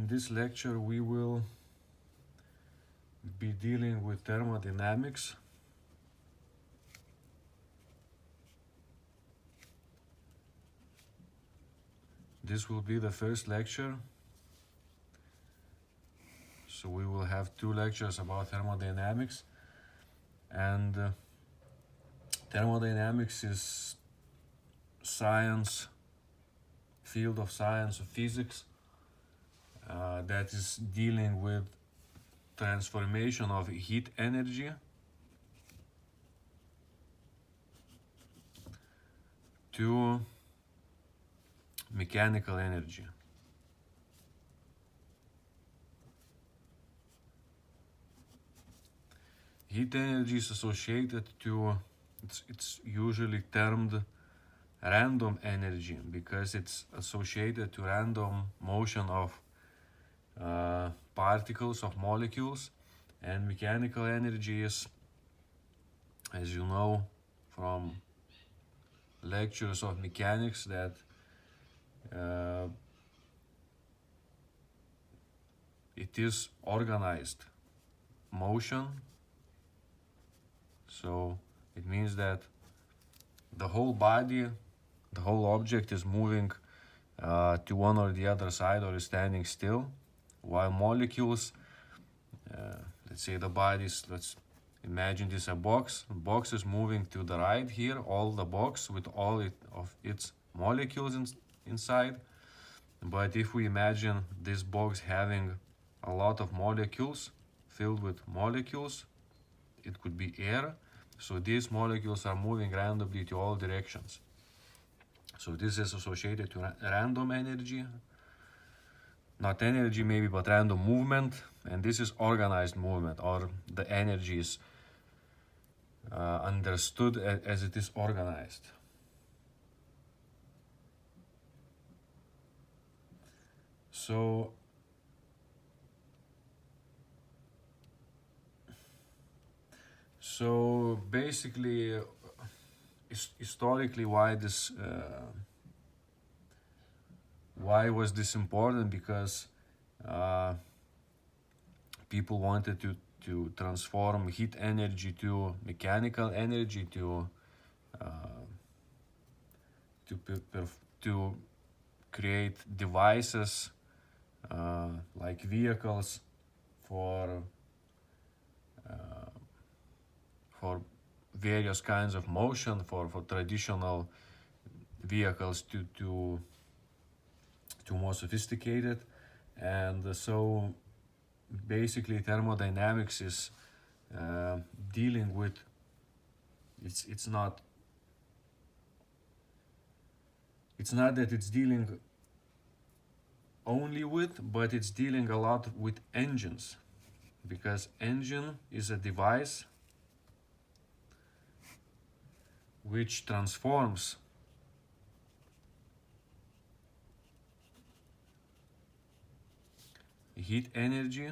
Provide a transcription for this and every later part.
In this lecture we will be dealing with thermodynamics. This will be the first lecture. So we will have 2 lectures about thermodynamics, and thermodynamics is science, field of science of physics that is dealing with transformation of heat energy to mechanical energy. Heat energy is associated to, it's usually termed random energy because it's associated to random motion of particles, of molecules, and mechanical energy is, as you know from lectures of mechanics, that it is organized motion. So it means that the whole body, the whole object is moving to one or the other side, or is standing still, while molecules, let's say the bodies, let's imagine this a box. The box is moving to the right here, all the box with all of its molecules inside. But if we imagine this box having a lot of molecules, filled with molecules, it could be air. So these molecules are moving randomly to all directions. So this is associated to random energy. Not energy maybe, but random movement. And this is organized movement, or the energy is understood as it is organized. So basically, historically, why was this important? Because people wanted to transform heat energy to mechanical energy, to create devices like vehicles for various kinds of motion, for traditional vehicles to more sophisticated. And so basically thermodynamics is dealing with, it's not that it's dealing only with, but it's dealing a lot with engines, because engine is a device which transforms heat energy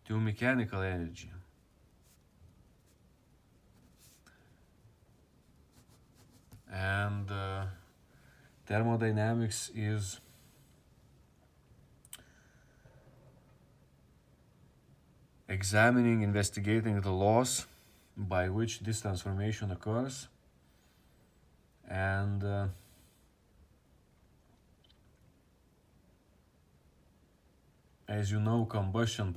to mechanical energy. And thermodynamics is investigating the laws by which this transformation occurs. And as you know, combustion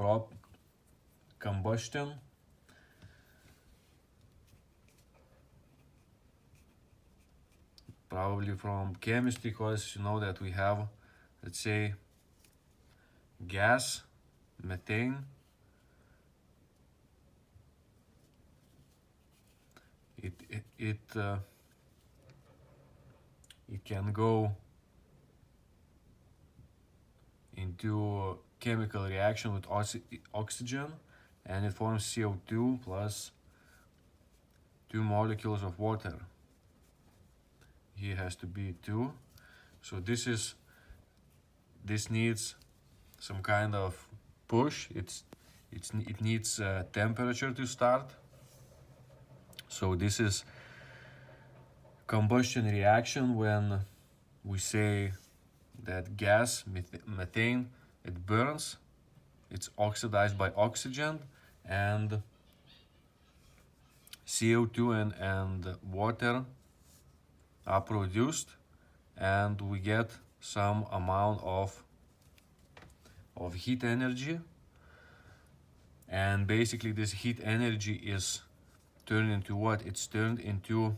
probably from chemistry, because you know that we have, let's say, gas, methane. It can go into a chemical reaction with oxygen, and it forms CO2 plus 2 molecules of water. Here has to be 2. So this needs some kind of push. It needs temperature to start. So this is combustion reaction when we say that gas, methane, it burns, it's oxidized by oxygen, and CO2 and water are produced, and we get some amount of heat energy. And basically this heat energy is turned into what? It's turned into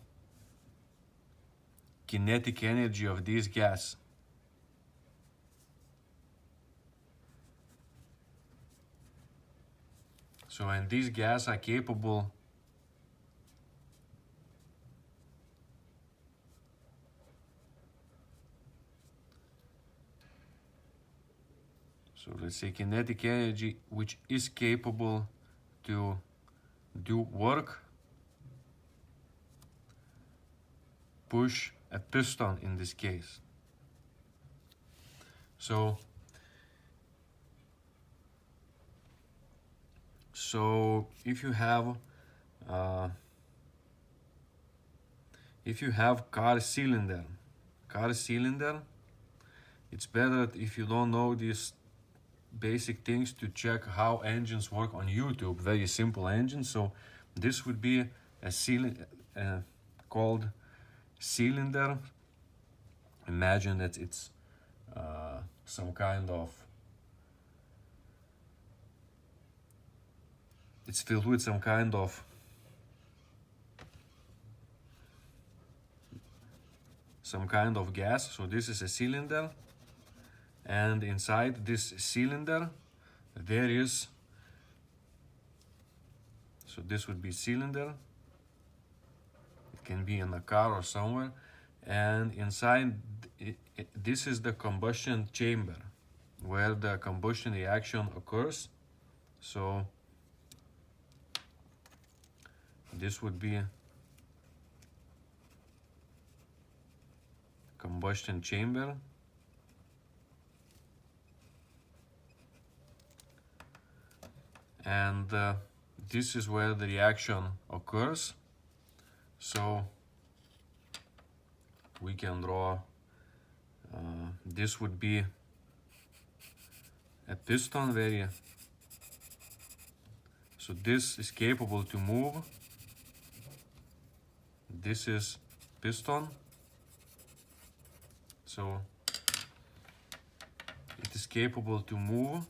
kinetic energy of this gas. So, and these gas are capable so let's say kinetic energy which is capable to do work, push a piston in this case. So if you have car cylinder, it's better if you don't know these basic things to check how engines work on YouTube. Very simple engine. So this would be a cylinder called cylinder. Imagine that it's some kind of, it's filled with some kind of gas. So this is a cylinder, and inside this cylinder there is, so this would be cylinder, it can be in a car or somewhere, and inside this is the combustion chamber where the combustion reaction occurs. So this would be combustion chamber, and this is where the reaction occurs. So we can draw, this would be a piston, so this is capable to move, this is piston, so it is capable to move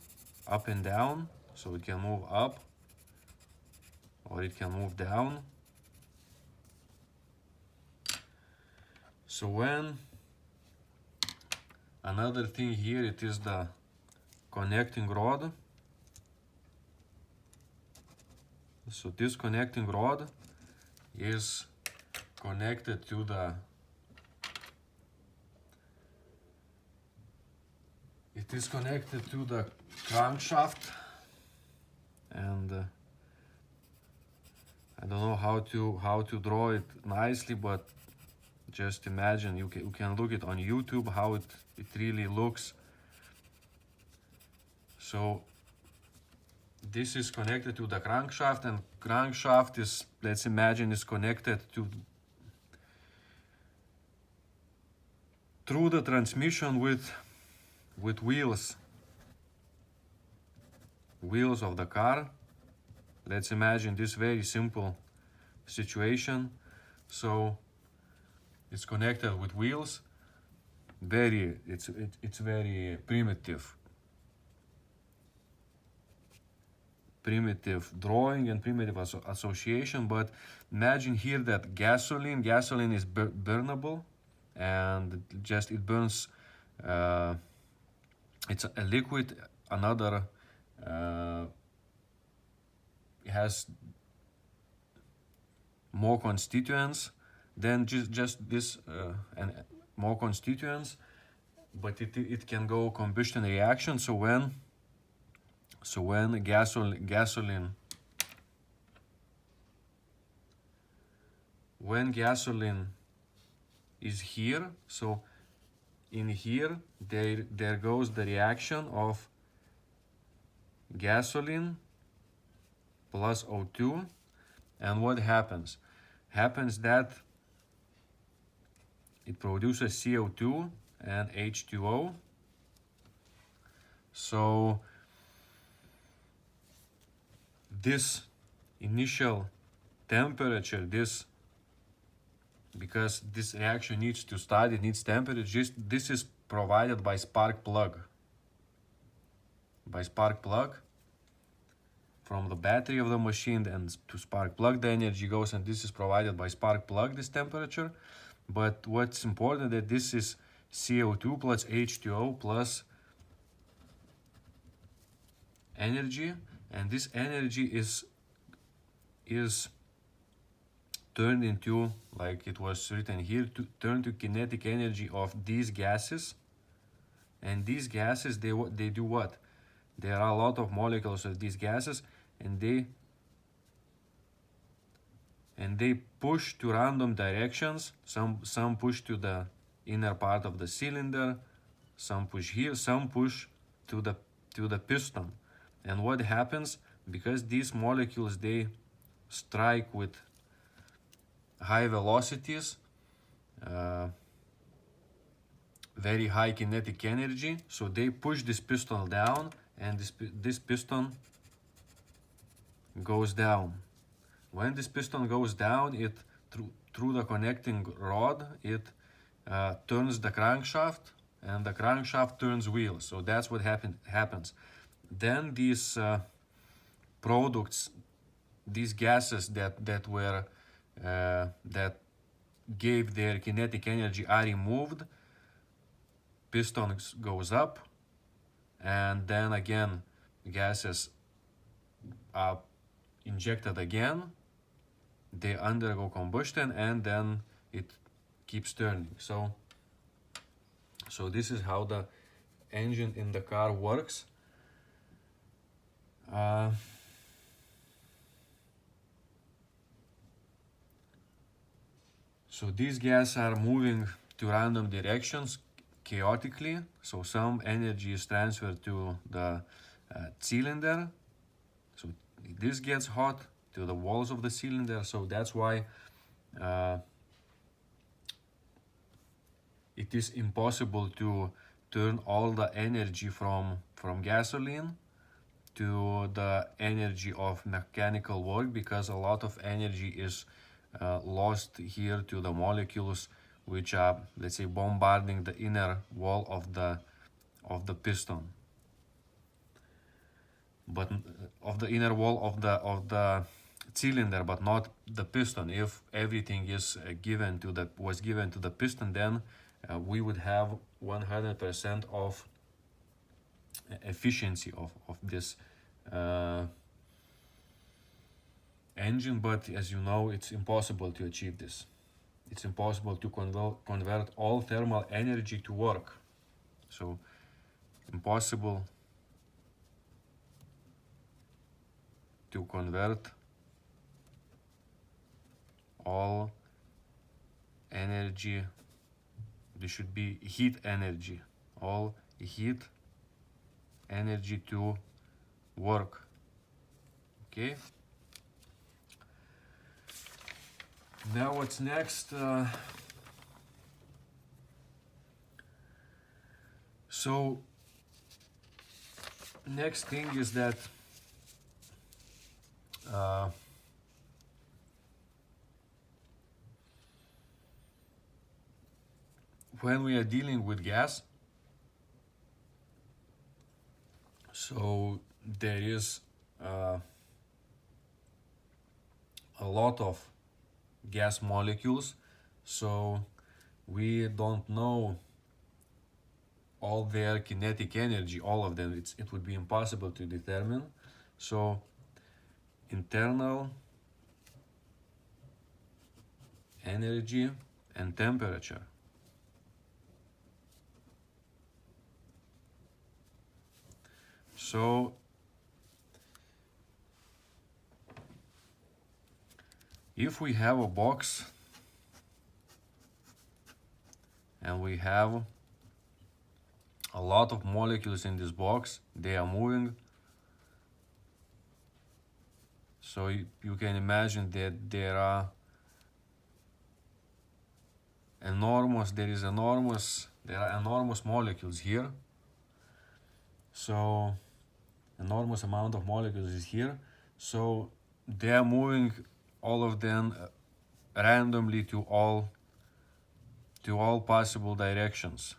up and down, so it can move up or it can move down. So when another thing here, it is the connecting rod. So this connecting rod is connected to the, it is connected to the crankshaft, and I don't know how to draw it nicely, but just imagine, you can look it on YouTube how it really looks. So this is connected to the crankshaft, and crankshaft is, let's imagine, is connected to through the transmission with wheels of the car. Let's imagine this very simple situation. So it's connected with wheels. It's very primitive drawing and primitive association, but imagine here that gasoline is burnable, and just it burns, it's a liquid, another it has more constituents than just this, and more constituents, but it can go combustion reaction. So when gasoline is here, so in here there goes the reaction of gasoline plus O2, and what happens that it produces CO2, and H2O. So this initial temperature, because this reaction needs to start, it needs temperature, this is provided by spark plug. From the battery of the machine, and to spark plug the energy goes, and this is provided by spark plug, this temperature. But what's important that this is CO2 plus H2O plus energy, and this energy is turned into, like it was written here, to turn to kinetic energy of these gases. And these gases, they do what? There are a lot of molecules of these gases, and they push to random directions. Some push to the inner part of the cylinder, some push here, some push to the piston. And what happens, because these molecules, they strike with high velocities, very high kinetic energy, so they push this piston down, and this piston goes down. When this piston goes down, it through the connecting rod, it turns the crankshaft, and the crankshaft turns wheels. So that's what happens. Then these products, these gases that gave their kinetic energy are removed. Piston goes up, and then again gases are injected again. They undergo combustion, and then it keeps turning. So this is how the engine in the car works. So these gases are moving to random directions chaotically. So some energy is transferred to the cylinder. So this gets hot to the walls of the cylinder. So that's why it is impossible to turn all the energy from gasoline to the energy of mechanical work, because a lot of energy is lost here to the molecules which are, let's say, bombarding the inner wall of the piston, but of the inner wall of the cylinder, but not the piston. If everything is was given to the piston, then we would have 100% of efficiency of this engine. But as you know, it's impossible to achieve this. It's impossible to convert all thermal energy to work. So impossible to convert all energy. This should be heat energy, all heat energy to work. Okay. Now what's next? So next thing is that when we are dealing with gas, so there is a lot of gas molecules, so we don't know all their kinetic energy, all of them. It would be impossible to determine. So internal energy and temperature. So if we have a box and we have a lot of molecules in this box, they are moving. So you can imagine that there are there are enormous molecules here. So enormous amount of molecules is here. So they are moving all of them randomly to all possible directions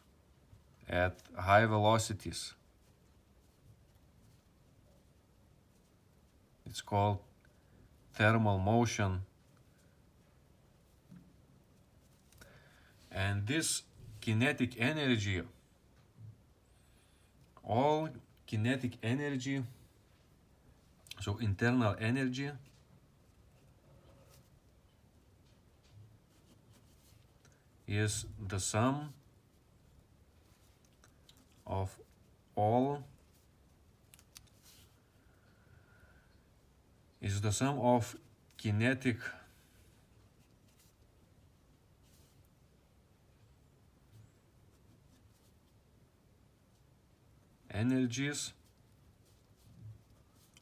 at high velocities. It's called thermal motion. And this kinetic energy, all kinetic energy, so internal energy, is the sum of all kinetic energies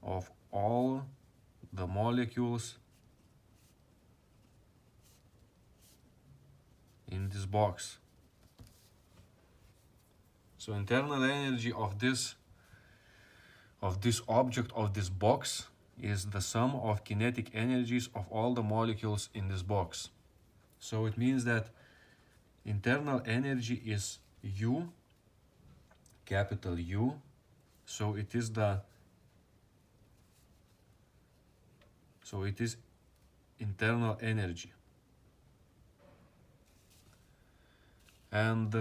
of all the molecules in this box. So internal energy of this object, of this box, is the sum of kinetic energies of all the molecules in this box. So it means that internal energy is U, capital U. So it is internal energy. And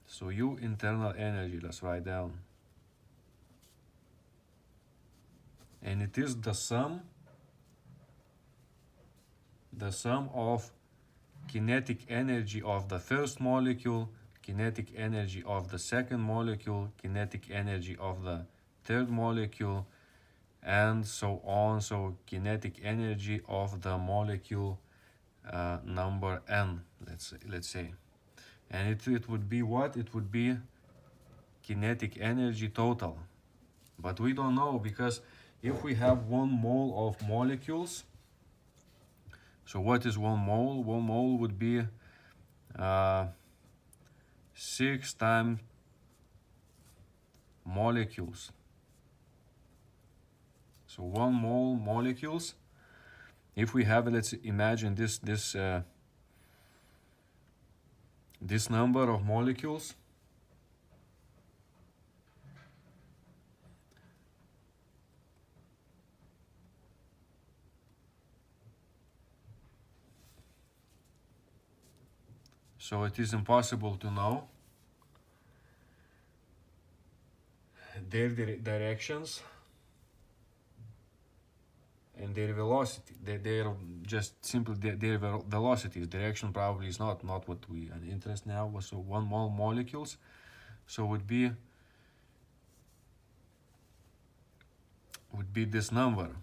so U, internal energy, let's write down. And it is the sum of kinetic energy of the first molecule, kinetic energy of the second molecule, kinetic energy of the third molecule, and so on. So kinetic energy of the molecule number n, let's say. And it would be what? It would be kinetic energy total. But we don't know, because if we have 1 mole of molecules, so what is 1 mole? 1 mole would be 6 times molecules. So 1 mole molecules. If we have, let's imagine this number of molecules. So it is impossible to know their directions and their velocity. They're just simply their velocities. Direction probably is not what we are interested now. So 1 mole molecules, so would be this number.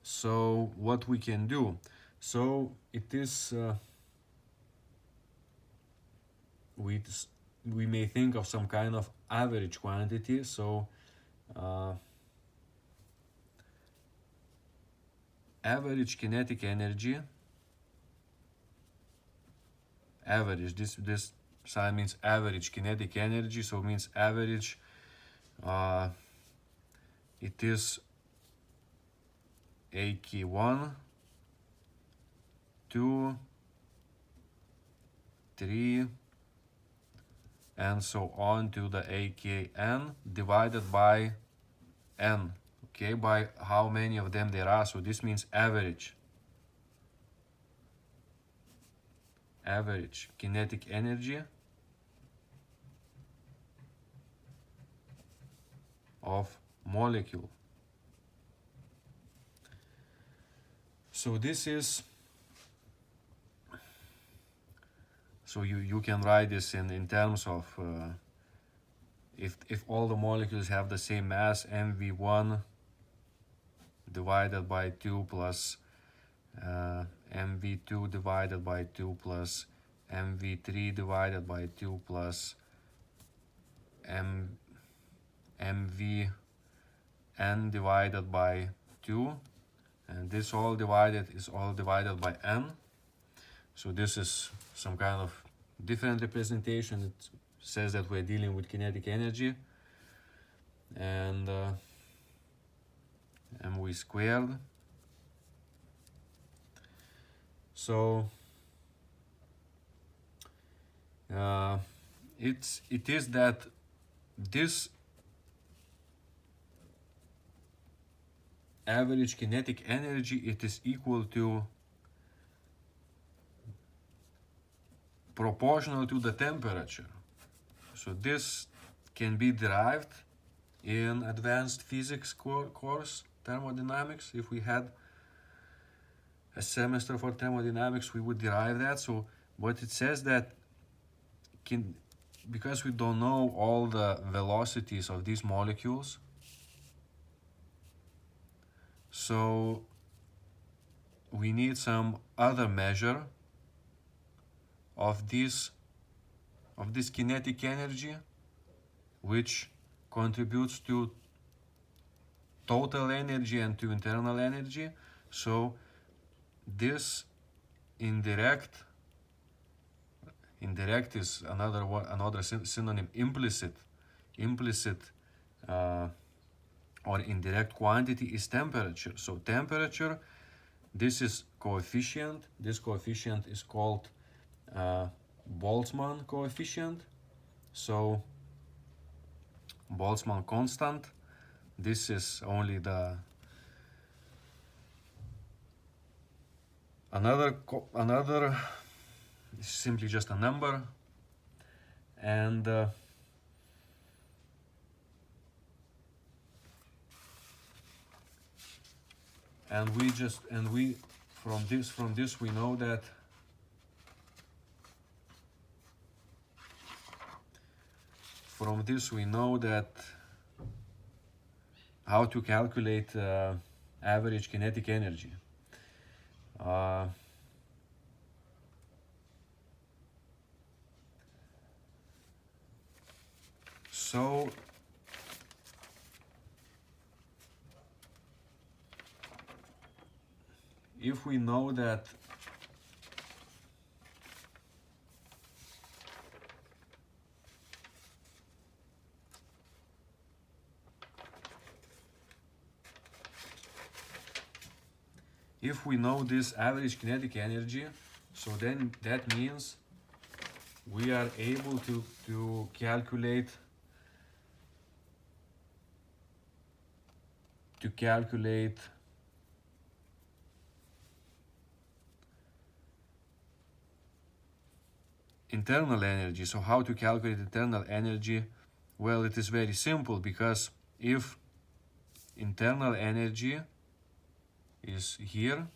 So what we can do, so it is we may think of some kind of average quantity. So average kinetic energy, average, this sign means average kinetic energy, so it means average, it is AK1, 2, 3, and so on to the AKN divided by N, okay, by how many of them there are. So this means average kinetic energy of molecule. So this is, so you can write this in terms of if all the molecules have the same mass, mv1 divided by 2 plus mv2 divided by 2 plus mv3 divided by 2 plus mvn divided by 2. and this is all divided by n. So this is some kind of different representation. It says that we're dealing with kinetic energy, and mv squared. So it is that this average kinetic energy, it is equal to proportional to the temperature. So this can be derived in advanced physics course, thermodynamics. If we had a semester for thermodynamics, we would derive that. So what it says that because we don't know all the velocities of these molecules, so we need some other measure of this kinetic energy, which contributes to total energy and to internal energy. So this indirect is another synonym, implicit or indirect quantity is temperature. So temperature, this is coefficient. This coefficient is called Boltzmann coefficient. So Boltzmann constant, this is only the another is simply just a number, and we from this we know that how to calculate average kinetic energy. So if we know that this average kinetic energy, so then that means we are able to calculate internal energy. So how to calculate internal energy? Well, it is very simple, because if internal energy is here,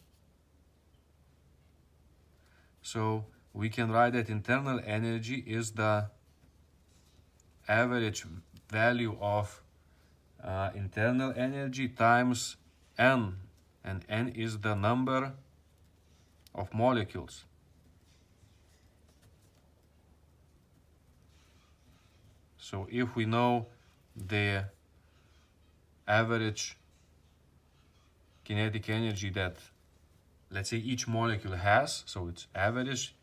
so we can write that internal energy is the average value of internal energy times n, and n is the number of molecules. So if we know the average kinetic energy that, let's say, each molecule has, so it's average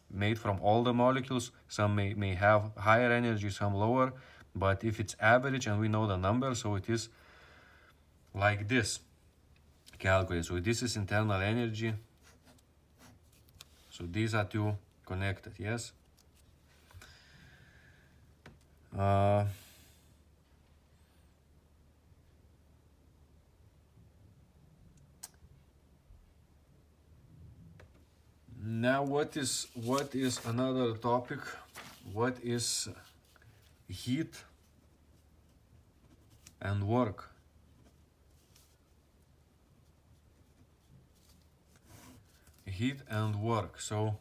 made from all the molecules, some may have higher energy, some lower, but if it's average and we know the number, so it is like this calculated. So this is internal energy, so these are two connected, yes. Now what is another topic? What is heat and work? Heat and work. So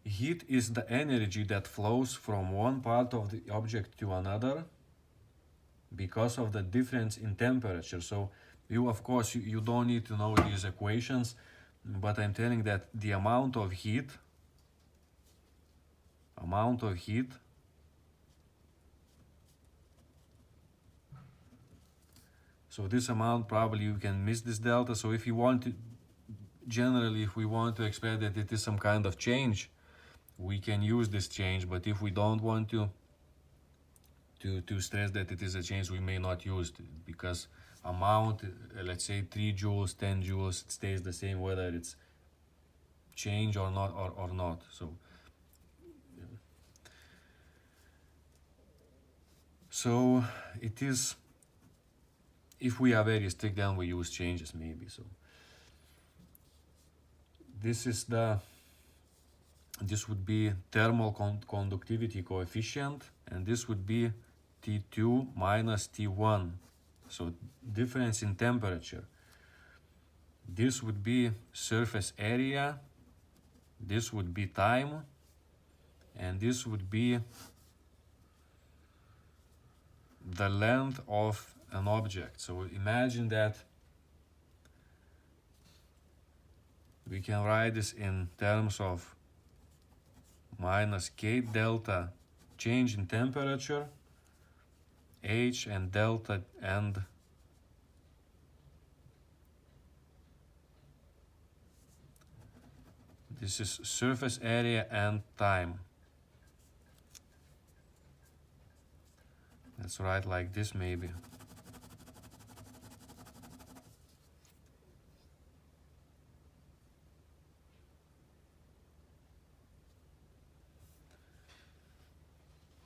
heat is the energy that flows from one part of the object to another because of the difference in temperature. So you, of course, you don't need to know these equations, but I'm telling that the amount of heat So this amount, probably you can miss this delta. So if you want to, generally, if we want to expect that it is some kind of change, we can use this change. But if we don't want to stress that it is a change, we may not use it, because amount, let's say 3 joules, 10 joules, it stays the same whether it's change or not, or not. So it is, if we are very strict, then we use changes maybe. So this would be thermal conductivity coefficient, and this would be T2 minus T1. So difference in temperature. This would be surface area, this would be time, and this would be the length of an object. So imagine that we can write this in terms of minus K delta change in temperature, H, and delta, and this is surface area and time. Let's write like this maybe.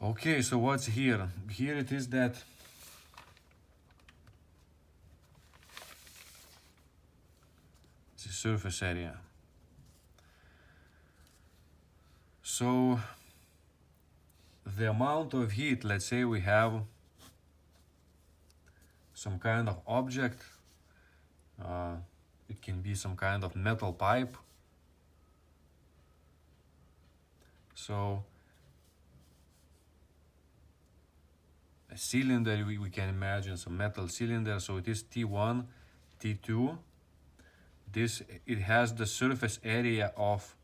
Okay, so what's here? Here it is that it's the surface area. So the amount of heat, let's say we have some kind of object, it can be some kind of metal pipe. So a cylinder, we can imagine some metal cylinder, so it is T1, T2. It has the surface area of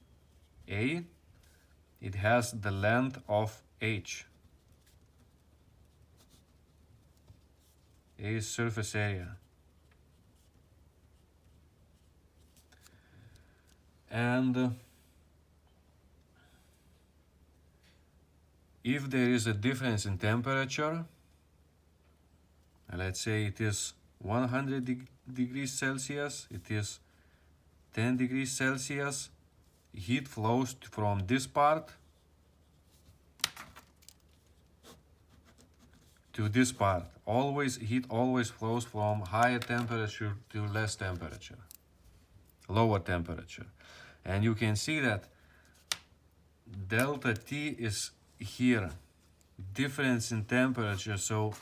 A, it has the length of H. A is surface area. And if there is a difference in temperature, let's say it is 100 degrees Celsius, it is 10 degrees Celsius, heat flows from this part to this part. Heat always flows from higher temperature to less temperature, lower temperature. And you can see that delta T is here, difference in temperature. So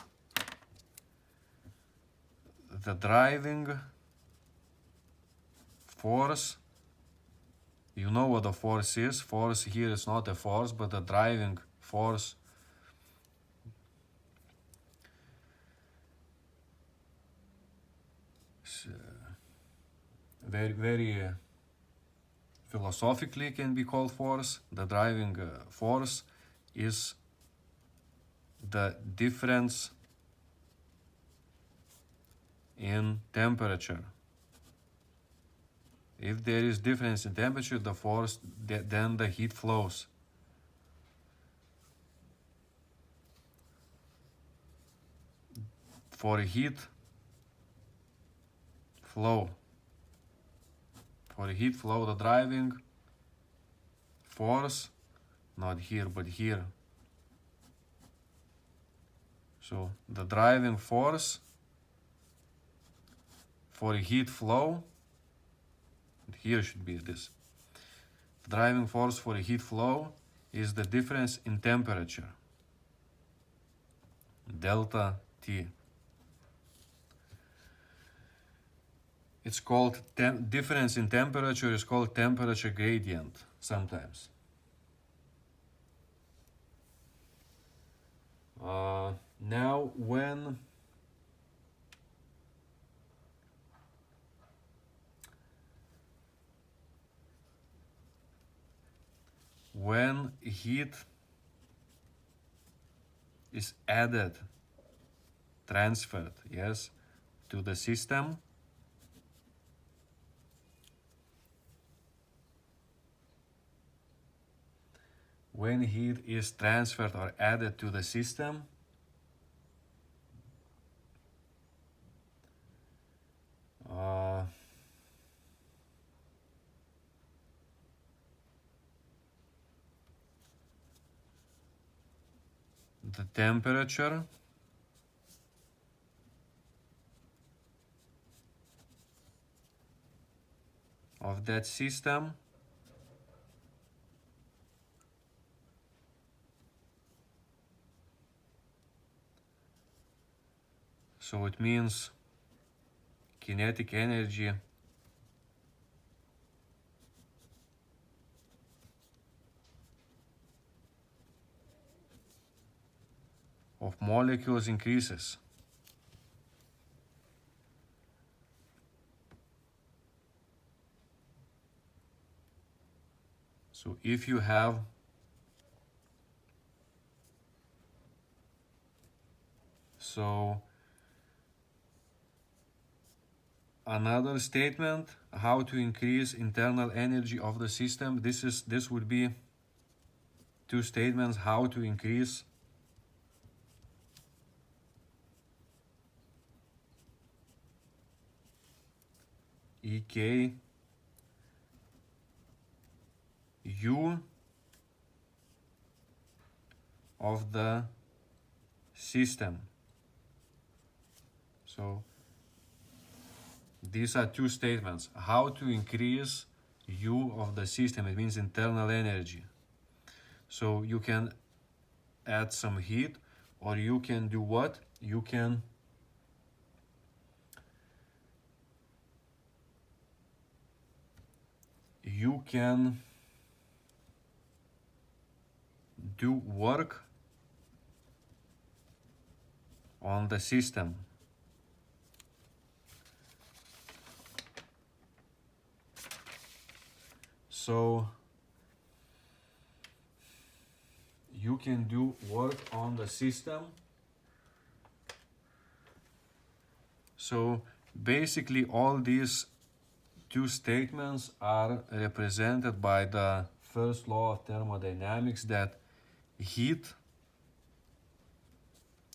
the driving force, you know what the force is. Force here is not a force, but the driving force very philosophically can be called force. The driving force is the difference in temperature. If there is difference in temperature, the force, then the heat flows. For heat flow, the driving force, not here but here. So the driving force for heat flow, here should be this. The driving force for heat flow is the difference in temperature, delta T. It's called difference in temperature is called temperature gradient sometimes. Now when heat is added, transferred, yes, to the system. When heat is transferred or added to the system, the temperature of that system so it means kinetic energy of molecules increases. So if you have another statement, how to increase internal energy of the system. This would be two statements, how to increase EK U of the system. So these are two statements. How to increase U of the system, it means internal energy. So you can add some heat, or you can do what? You can do work on the system. So you can do work on the system. So basically all these two statements are represented by the first law of thermodynamics, that heat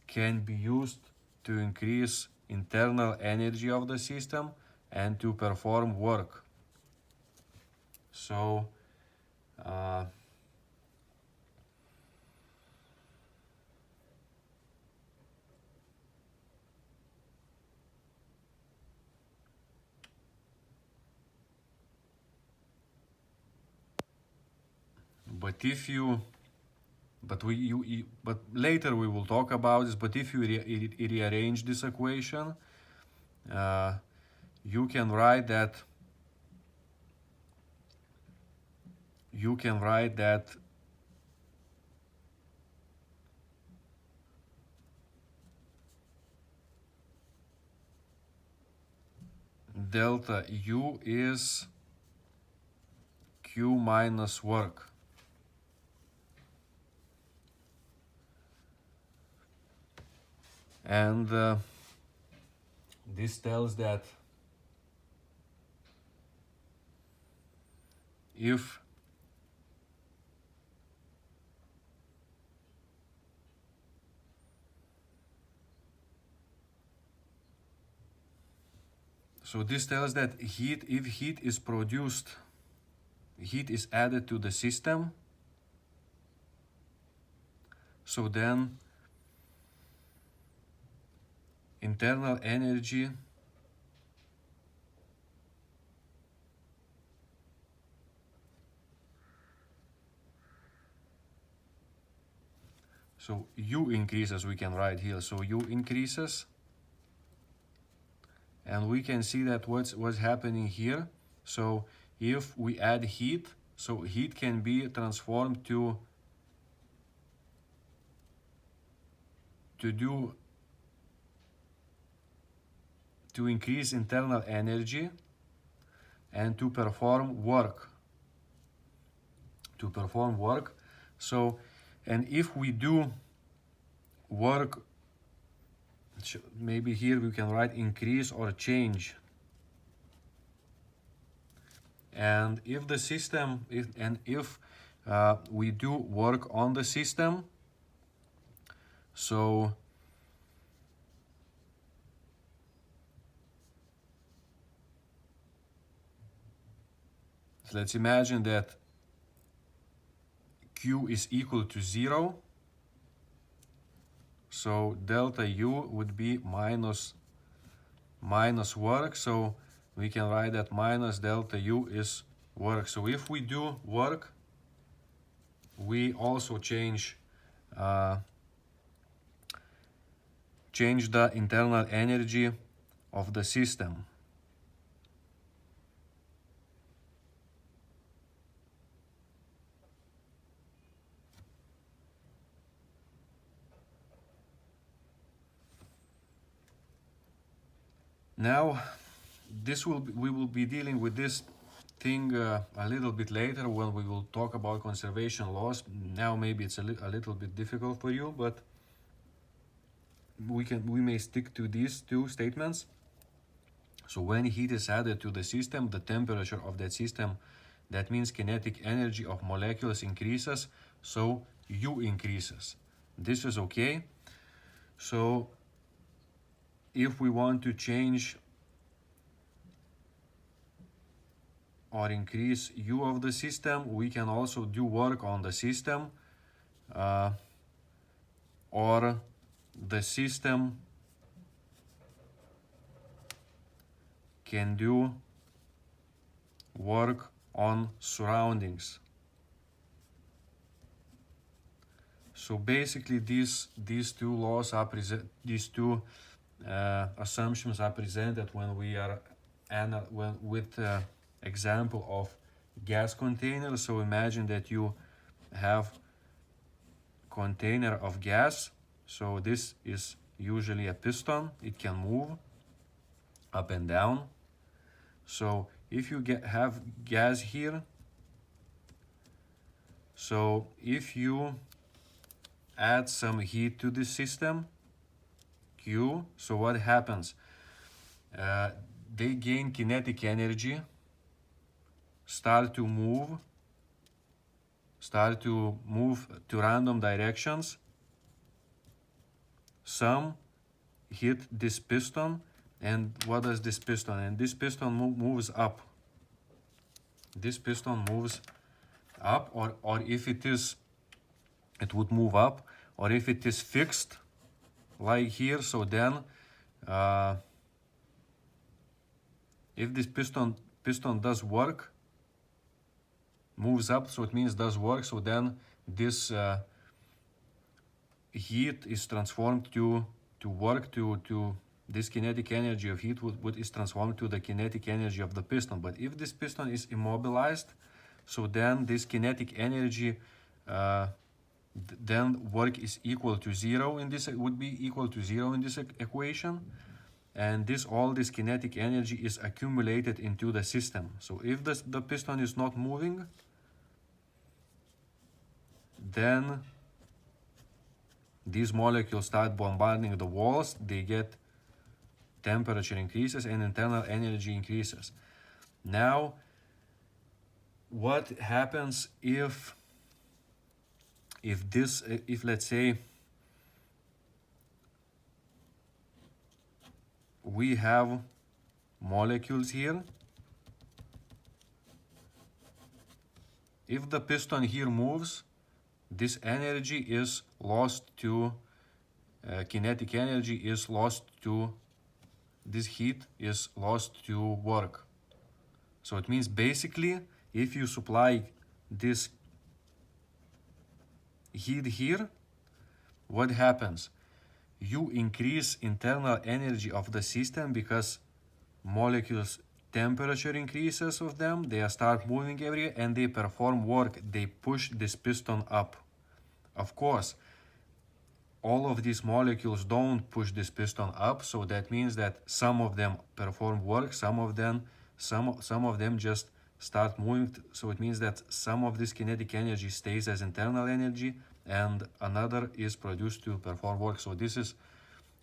can be used to increase internal energy of the system and to perform work. So but later we will talk about this. But if you rearrange this equation, you can write that delta U is Q minus work. And this tells that if if heat is produced, heat is added to the system, so then internal energy so U increases, we can write here, so U increases, and we can see that what's happening here. So if we add heat, so heat can be transformed to increase internal energy and to perform work. So, and if we do work maybe here we can write increase or change. And if the system, if we do work on the system, so let's imagine that Q is equal to 0. So delta U would be minus work. So we can write that minus delta U is work. So if we do work, we also change the internal energy of the system. Now, we will be dealing with this thing a little bit later when we will talk about conservation laws. Now maybe it's a little bit difficult for you, but we may stick to these two statements. So when heat is added to the system, the temperature of that system, that means kinetic energy of molecules increases, so U increases. This is okay. So if we want to change or increase U of the system, we can also do work on the system, or the system can do work on surroundings. So basically these two laws are these two assumptions are presented when we are with example of gas container. So imagine that you have container of gas. So this is usually a piston. It can move up and down. So if you have gas here, so if you add some heat to the system, Q, so what happens? They gain kinetic energy, start to move to random directions. Some hit this piston, and what does this piston? And this piston moves up. This piston moves up, or if it is, it would move up, or if it is fixed, like here, so then if this piston does work, moves up, so it means does work, so then this heat is transformed to work to this kinetic energy of heat is transformed to the kinetic energy of the piston. But if this piston is immobilized, so then this kinetic energy, then work is equal to 0 in this, would be equal to 0 in this equation. And all this kinetic energy is accumulated into the system. So if the piston is not moving, then these molecules start bombarding the walls, they get temperature increases and internal energy increases. Now, what happens if let's say we have molecules here? If the piston here moves, this energy is lost to kinetic energy is lost to this heat is lost to work. So it means basically if you supply this heat here, what happens? You increase internal energy of the system because molecules temperature increases of them, they start moving everywhere and they perform work, they push this piston up. Of course, all of these molecules don't push this piston up, so that means that some of them perform work, some of them just start moving. So it means that some of this kinetic energy stays as internal energy and another is produced to perform work. So this is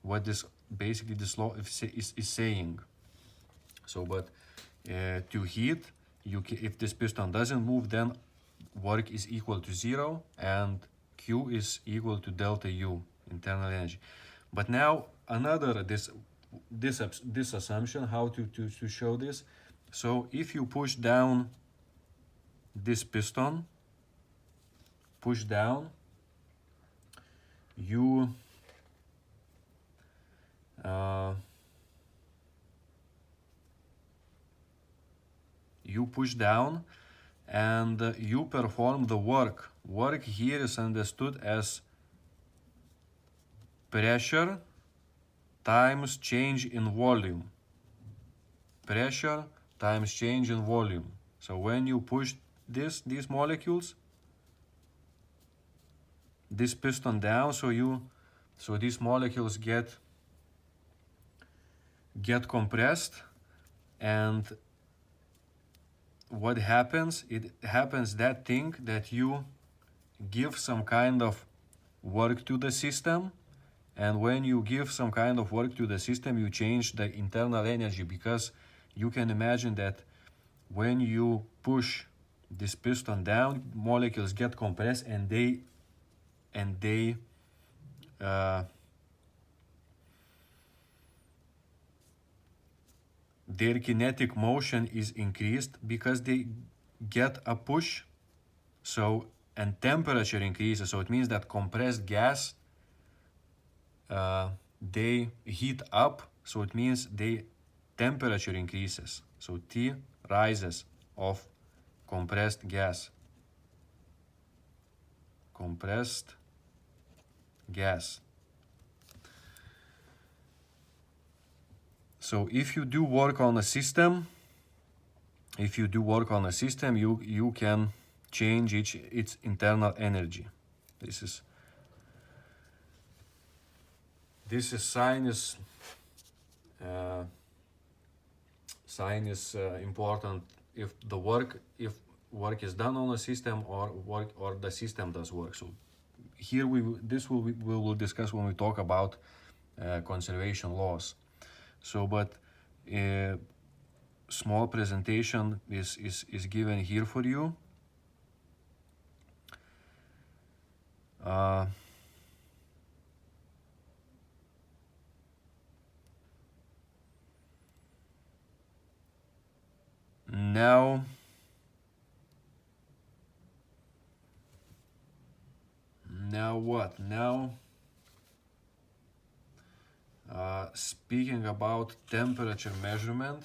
what this basically this law is saying. So, but to heat, if this piston doesn't move, then work is equal to 0 and Q is equal to delta U, internal energy. But now another this assumption, how to show this. So if you push down this piston, push down, you you push down and you perform the work. Work here is understood as pressure times change in volume. Pressure times change in volume. So when you push these molecules, this piston down, so these molecules get compressed, and what happens? It happens that thing that you give some kind of work to the system, and when you give some kind of work to the system, you change the internal energy, because you can imagine that when you push this piston down, molecules get compressed and their kinetic motion is increased because they get a push. So, and temperature increases, so it means that compressed gas, they heat up, so it means temperature increases. So T rises of compressed gas. Compressed gas. So if you do work on a system, you can change its internal energy. This is sign is important if work is done on a system or the system does work. So here we will discuss when we talk about conservation laws. So, but small presentation is given here for you. Now what? Now speaking about temperature measurement.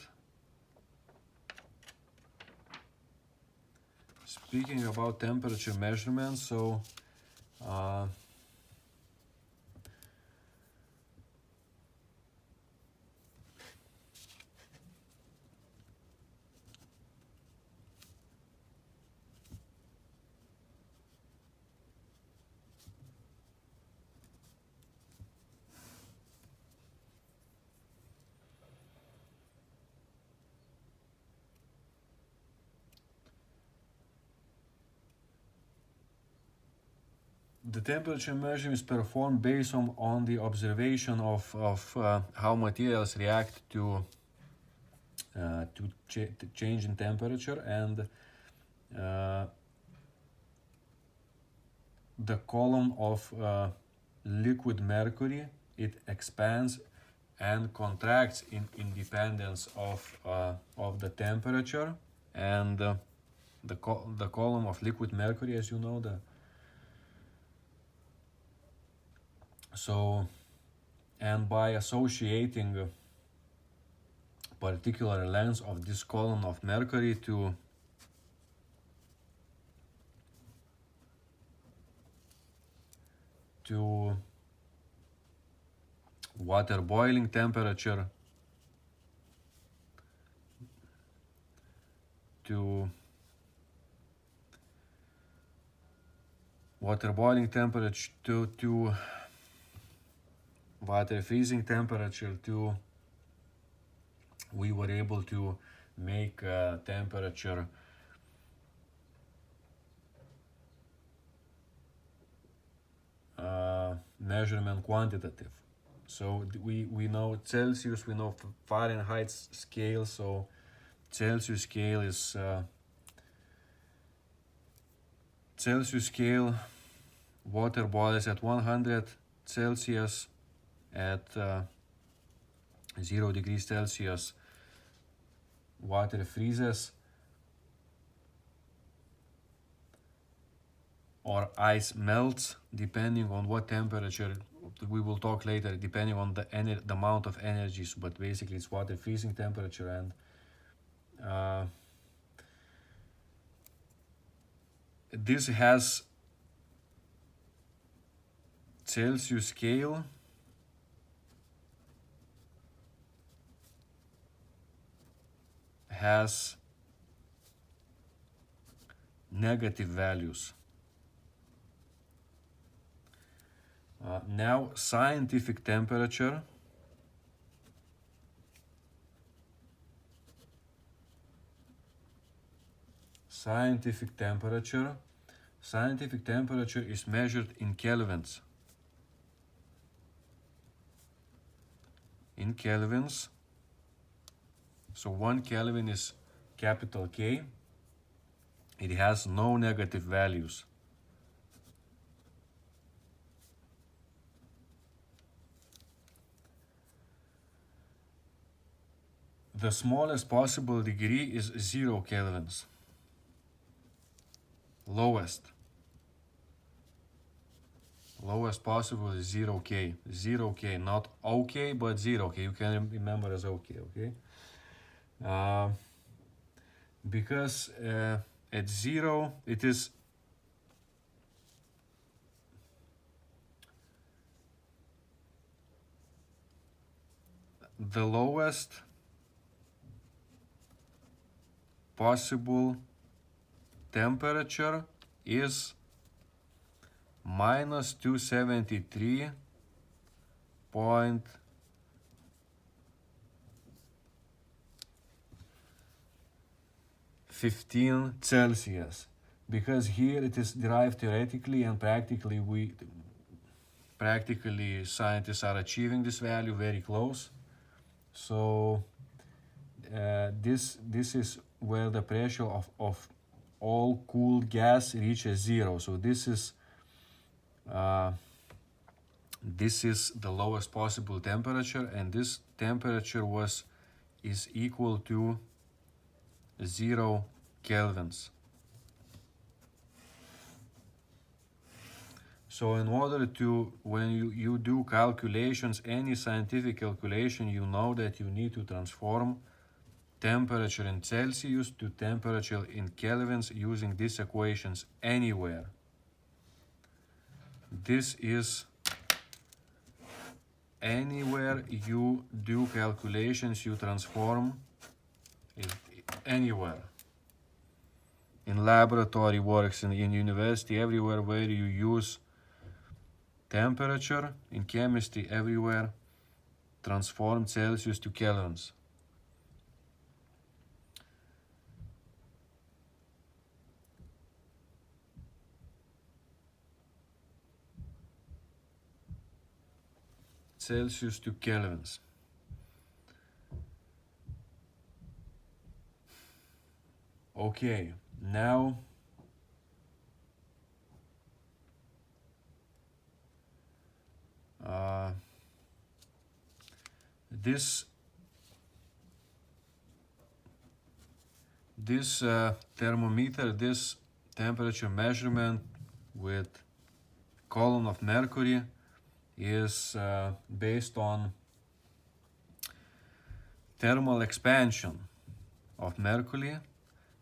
So the temperature measurement is performed based on the observation of how materials react to change in temperature, and the column of liquid mercury, it expands and contracts in independence of the temperature, and the column of liquid mercury, as you know, and by associating particular lengths of this column of mercury to water boiling temperature, to water freezing temperature, we were able to make temperature measurement quantitative. So we know Celsius, we know Fahrenheit scale. So Celsius scale is Celsius scale. Water boils at 100 Celsius. At 0 degrees Celsius, water freezes or ice melts, depending on what temperature. We will talk later, depending on the amount of energy. But basically, it's water freezing temperature. And this has Celsius scale has negative values. Now scientific temperature scientific temperature is measured in kelvins. In kelvins. So 1 Kelvin is capital K. It has no negative values. The smallest possible degree is 0 kelvins. Lowest possible is 0K. 0K, not OK, but 0K. You can remember as OK, okay? Because at 0, it is the lowest possible temperature is minus 273.15 Celsius, because here it is derived theoretically and practically scientists are achieving this value very close. So this is where the pressure of all cooled gas reaches 0. So this is the lowest possible temperature, and this temperature is equal to 0 kelvins. So in order to, when you do calculations, any scientific calculation, you know that you need to transform temperature in Celsius to temperature in kelvins using these equations anywhere. This is anywhere you do calculations, you transform it anywhere. In laboratory works, in university, everywhere where you use temperature, in chemistry, everywhere, transform Celsius to kelvins. Celsius to kelvins. Okay, now this thermometer, this temperature measurement with column of mercury is based on thermal expansion of mercury.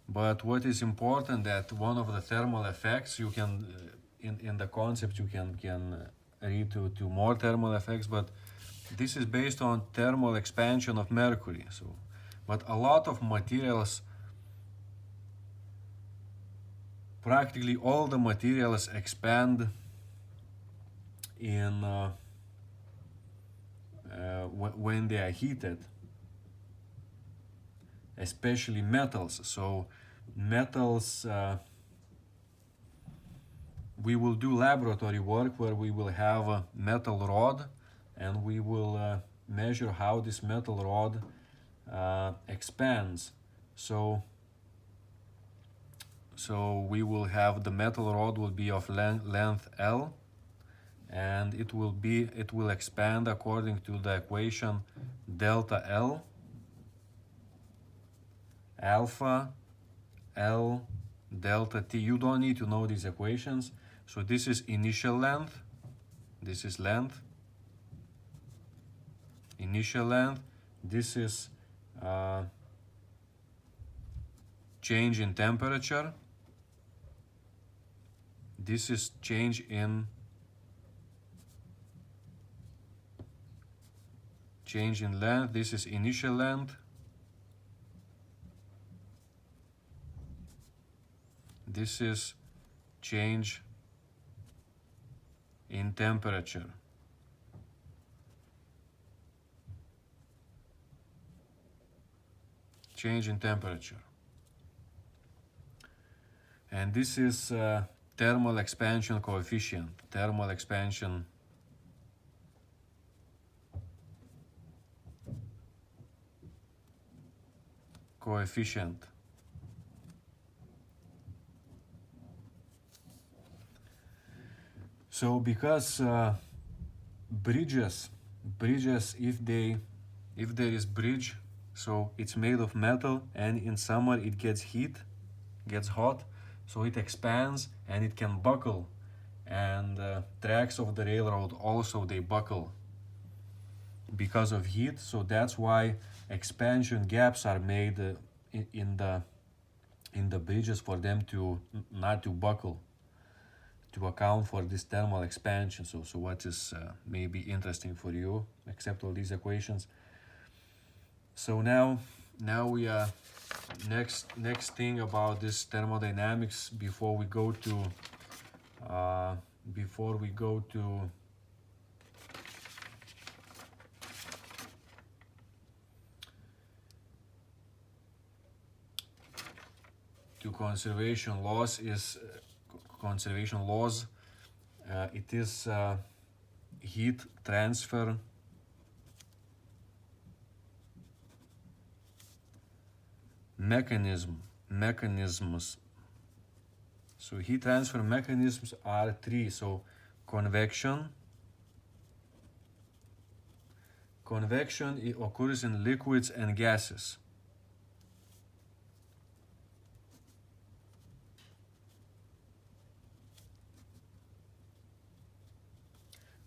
But what is important, that one of the thermal effects, you can in the concept you can read to more thermal effects, but this is based on thermal expansion of mercury. So, but a lot of materials, practically all the materials expand in when they are heated, especially metals. So metals, we will do laboratory work where we will have a metal rod, and we will measure how this metal rod expands. So we will have the metal rod will be of length L, and it will expand according to the equation delta L alpha L delta T. You don't need to know these equations. So this is initial length, this is length, initial length, this is change in temperature, this is change in length, this is initial length, this is change in temperature. Change in temperature. And this is thermal expansion coefficient. Thermal expansion coefficient. So because bridges, if there is bridge, so it's made of metal, and in summer it gets hot, so it expands and it can buckle, and tracks of the railroad also, they buckle because of heat. So that's why expansion gaps are made in the bridges for them to not to buckle, to account for this thermal expansion. So what is maybe interesting for you, except all these equations. So now we are next thing about this thermodynamics before we go to conservation laws is it is heat transfer mechanisms. So heat transfer mechanisms are three. So convection it occurs in liquids and gases.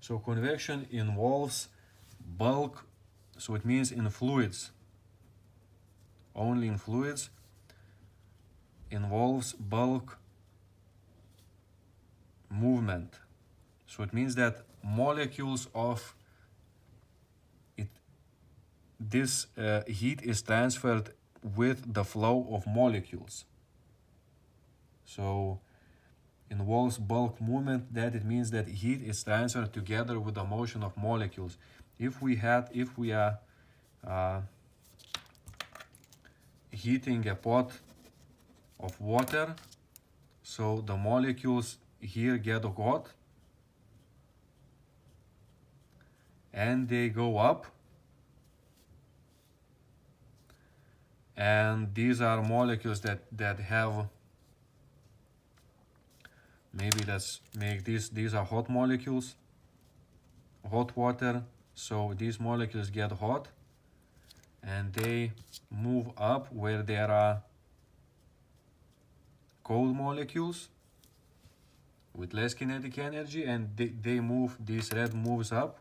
So convection involves bulk, so it means in fluids, only in fluids, involves bulk movement. So it means that molecules of it, this heat is transferred with the flow of molecules. So involves bulk movement, that it means that heat is transferred together with the motion of molecules. If we are heating a pot of water, so the molecules here get hot and they go up, and these are molecules that have, maybe let's make these are hot molecules, hot water. So these molecules get hot and they move up where there are cold molecules with less kinetic energy, and they move, this red moves up,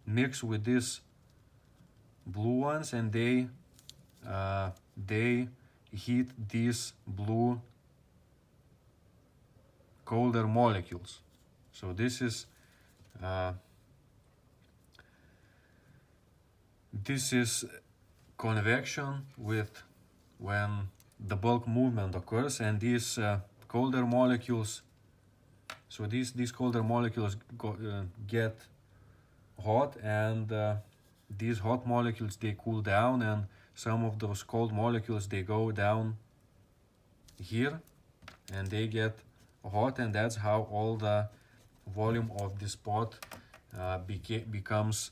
mix with these blue ones, and they heat these blue colder molecules. So this is convection with when the bulk movement occurs, and these colder molecules, so these colder molecules get hot, and these hot molecules, they cool down, and some of those cold molecules, they go down here and they get hot, and that's how all the volume of this pot becomes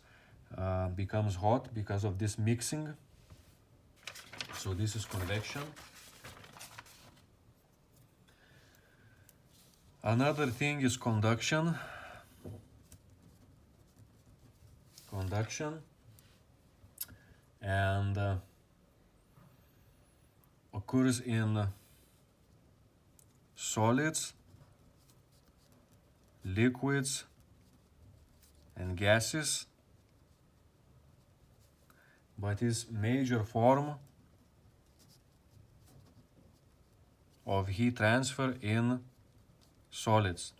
hot because of this mixing. So this is convection. Another thing is conduction. And occurs in solids, liquids, and gases, but is major form of heat transfer in solids.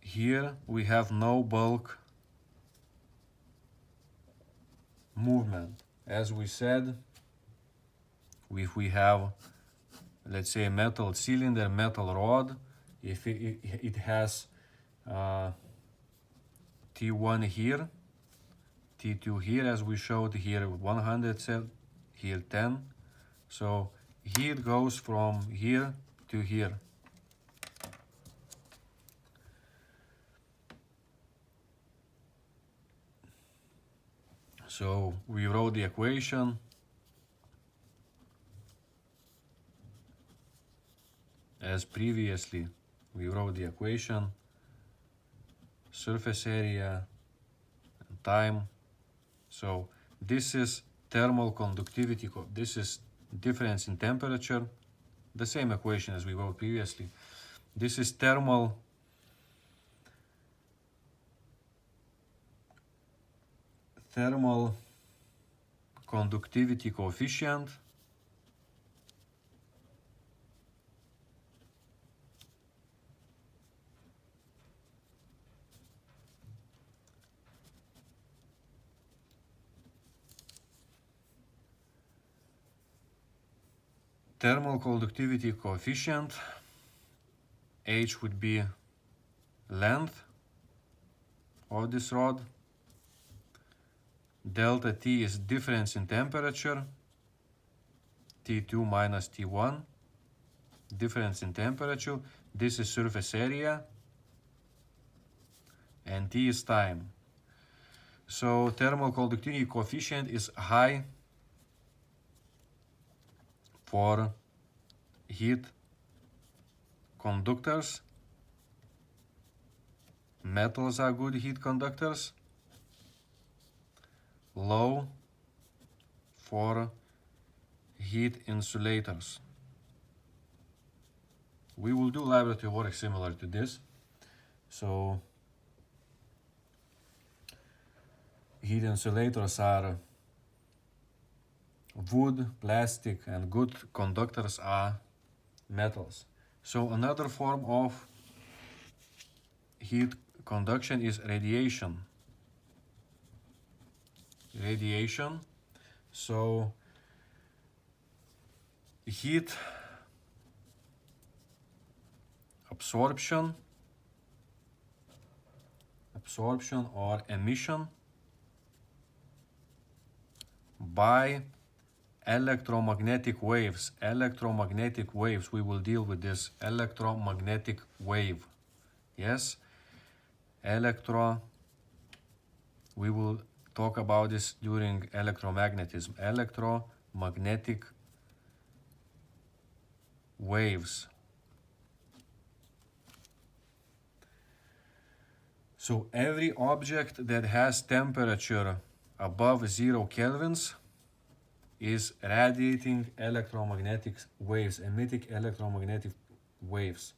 Here we have no bulk movement. As we said, if we have, let's say, a metal cylinder, metal rod, if it has T1 here, T2 here, as we showed here, 100 cell, here 10. So heat goes from here to here. So we wrote the equation. As previously, we wrote the equation, surface area, and time. So this is thermal conductivity, this is difference in temperature, the same equation as we wrote previously. This is thermal conductivity coefficient. Thermal conductivity coefficient, H would be length of this rod. Delta T is difference in temperature, T2 minus T1, difference in temperature. This is surface area, and T is time. So thermal conductivity coefficient is high for heat conductors. Metals are good heat conductors. Low for heat insulators. We will do laboratory work similar to this. So heat insulators are wood, plastic, and good conductors are metals. So another form of heat conduction is radiation. So heat absorption or emission by electromagnetic waves. We will deal with this electromagnetic wave. Yes, we will talk about this during electromagnetism. Electromagnetic waves. So every object that has temperature above 0 kelvins is radiating electromagnetic waves, emitting electromagnetic waves.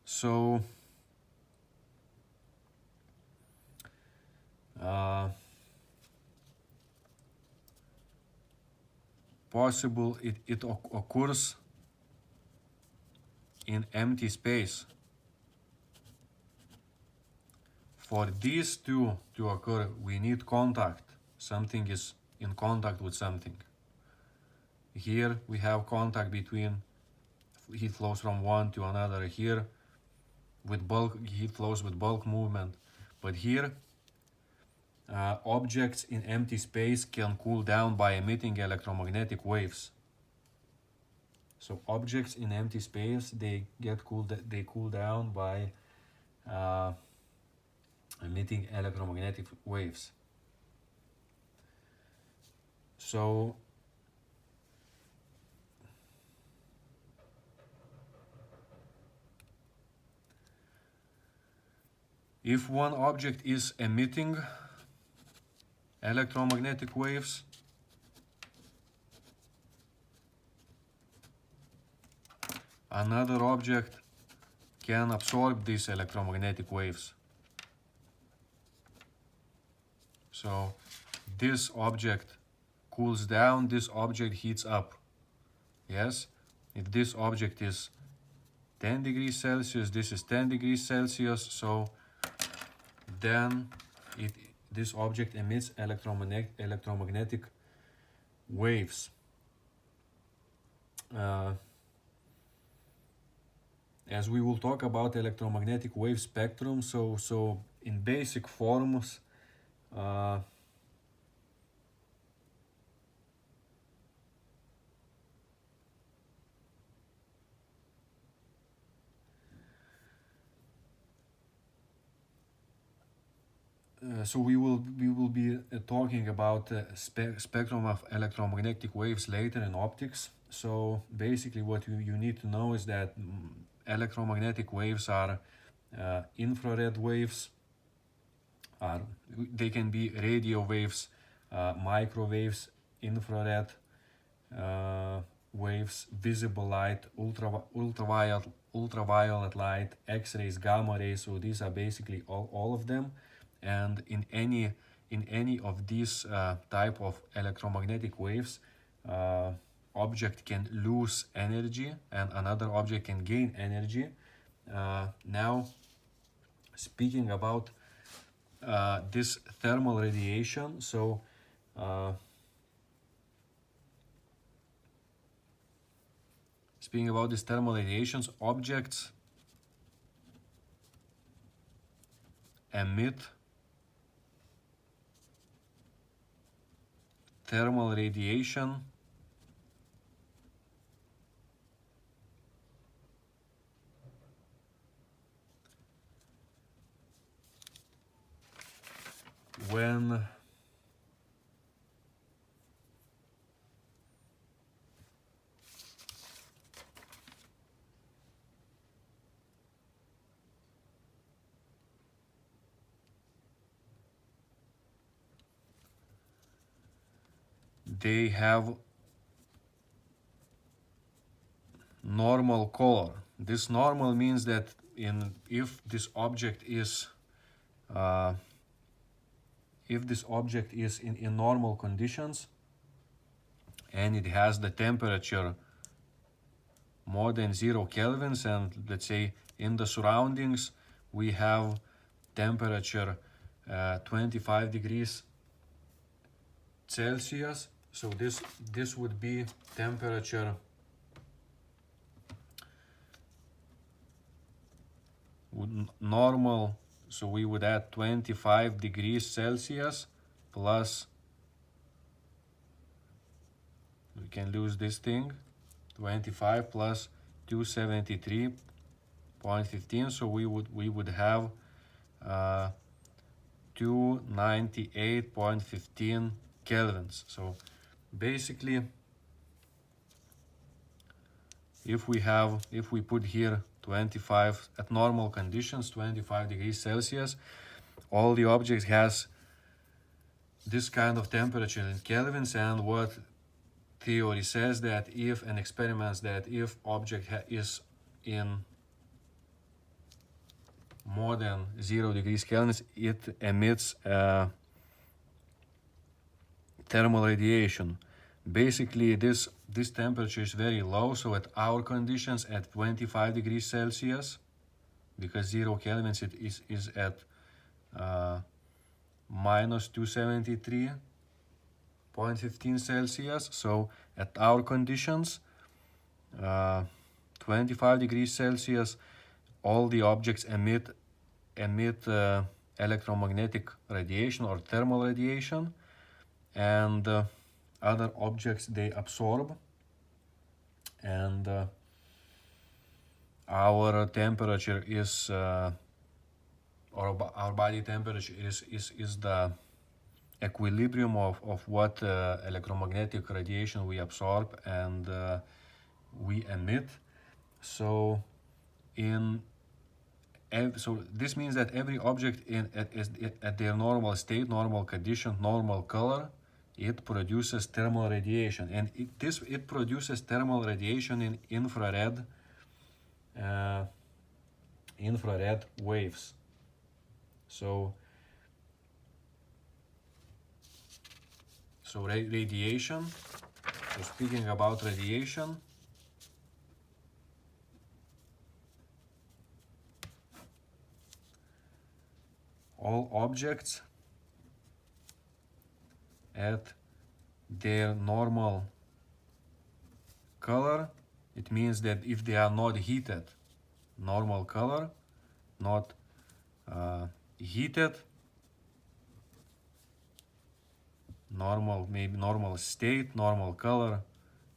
So possible it occurs in empty space. For these two to occur, we need contact. Something is in contact with something. Here we have contact between heat flows from one to another. Here with bulk, heat flows with bulk movement. But here objects in empty space can cool down by emitting electromagnetic waves. So objects in empty space, they cool down by emitting electromagnetic waves. So if one object is emitting electromagnetic waves, another object can absorb these electromagnetic waves. So this object cools down, this object heats up. Yes, if this object is 10 degrees Celsius, this is 10 degrees Celsius, so then this object emits electromagnetic waves. As we will talk about electromagnetic wave spectrum, so in basic forms, so we will be talking about spectrum of electromagnetic waves later in optics. So basically what you need to know is that electromagnetic waves are infrared waves, they can be radio waves, microwaves, infrared waves, visible light, ultraviolet light, X-rays, gamma rays. So these are basically all of them. And in any of these type of electromagnetic waves, object can lose energy and another object can gain energy. Now, speaking about this thermal radiation, so speaking about these thermal radiations, objects emit thermal radiation when they have normal color. This normal means that if this object is in normal conditions and it has the temperature more than 0 kelvins, and let's say in the surroundings we have temperature 25 degrees Celsius, so this would be temperature normal. So we would add 25 degrees Celsius plus, we can lose this thing, 25 plus 273.15, so we would have 298.15 kelvins. So basically, if we put here 25 at normal conditions, 25 degrees Celsius, all the objects has this kind of temperature in kelvins. And what theory says that if object is in more than 0 degrees kelvins, it emits thermal radiation. Basically, this temperature is very low, so at our conditions at 25 degrees Celsius, because 0 kelvins it is at minus 273.15 Celsius. So at our conditions, 25 degrees Celsius, all the objects emit electromagnetic radiation or thermal radiation, and other objects they absorb, and our temperature is or our body temperature is the equilibrium of what electromagnetic radiation we absorb and we emit. So so this means that every object at their normal state, normal condition, normal color, it produces thermal radiation, and it produces thermal radiation in infrared waves. So radiation. So speaking about radiation, all objects at their normal color, it means that if they are not heated, normal color, not heated, normal, maybe normal state, normal color,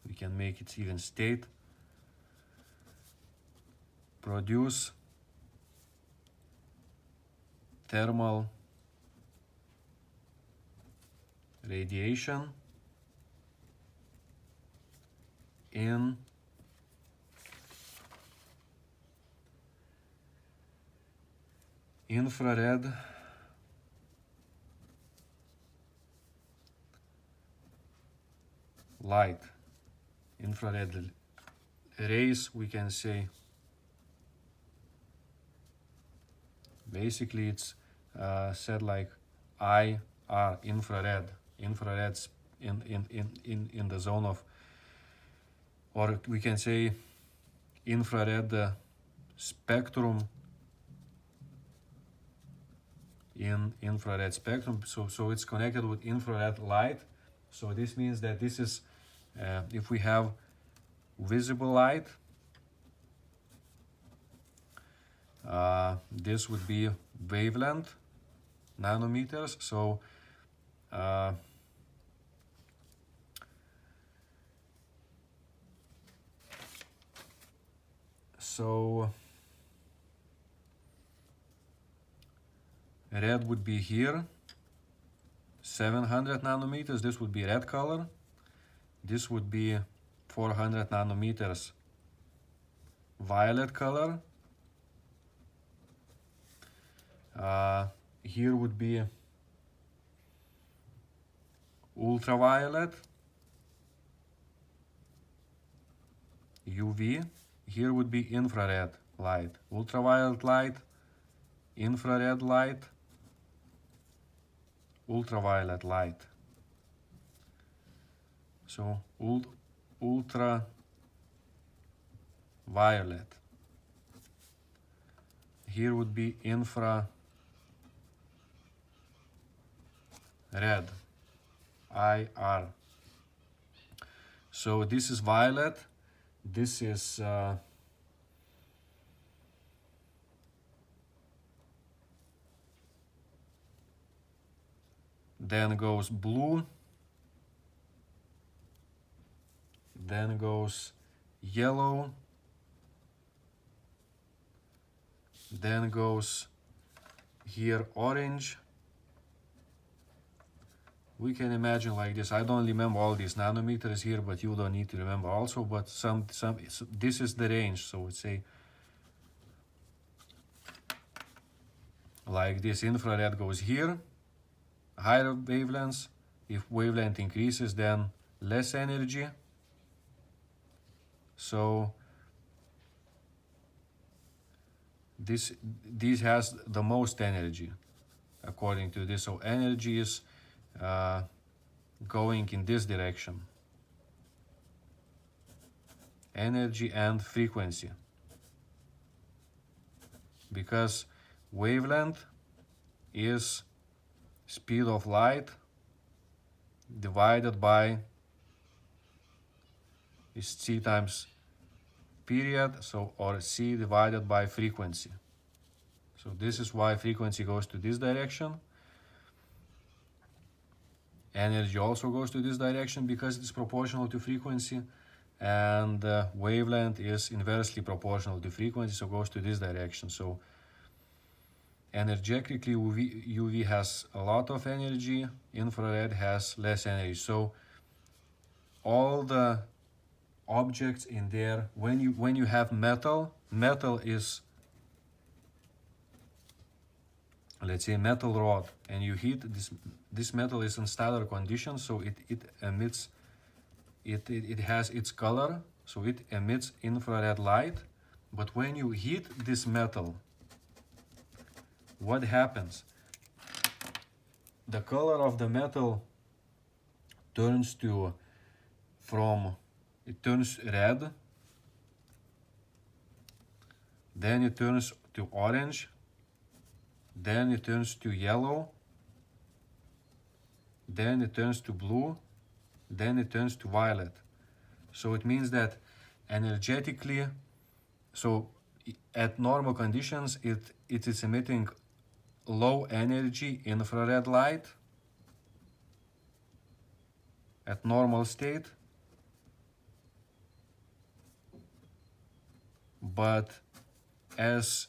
we can make it even state, produce thermal radiation in infrared light. Infrared rays, we can say. Basically, it's said like IR, infrared. Infrared's in the zone of, or we can say infrared spectrum, in infrared spectrum. So it's connected with infrared light. So this means that this is, if we have visible light, this would be wavelength, nanometers. So red would be here, 700 nanometers. This would be red color. This would be 400 nanometers violet color. Here would be ultraviolet, UV. Here would be infrared light, ultraviolet light, infrared light, ultraviolet light. So ultraviolet. Here would be infrared, IR. So this is violet. This is then goes blue, then goes yellow, then goes here orange. We can imagine like this. I don't remember all these nanometers here, but you don't need to remember also. But this is the range. So let's say like this, infrared goes here, higher wavelengths. If wavelength increases, then less energy. So this has the most energy according to this. So energy is going in this direction. Energy and frequency. Because wavelength is speed of light divided by is c times period, so or c divided by frequency. So this is why frequency goes to this direction. Energy also goes to this direction because it is proportional to frequency, and wavelength is inversely proportional to frequency, so goes to this direction. So energetically, UV has a lot of energy, infrared has less energy. So all the objects in there, when you have metal is, let's say, metal rod, and you heat this metal is in stellar conditions, so it emits, it has its color, so it emits infrared light. But when you heat this metal, what happens? The color of the metal turns to, it turns red, then it turns to orange, then it turns to yellow, then it turns to blue, then it turns to violet. So it means that energetically, so at normal conditions, it is emitting low energy infrared light at normal state, but as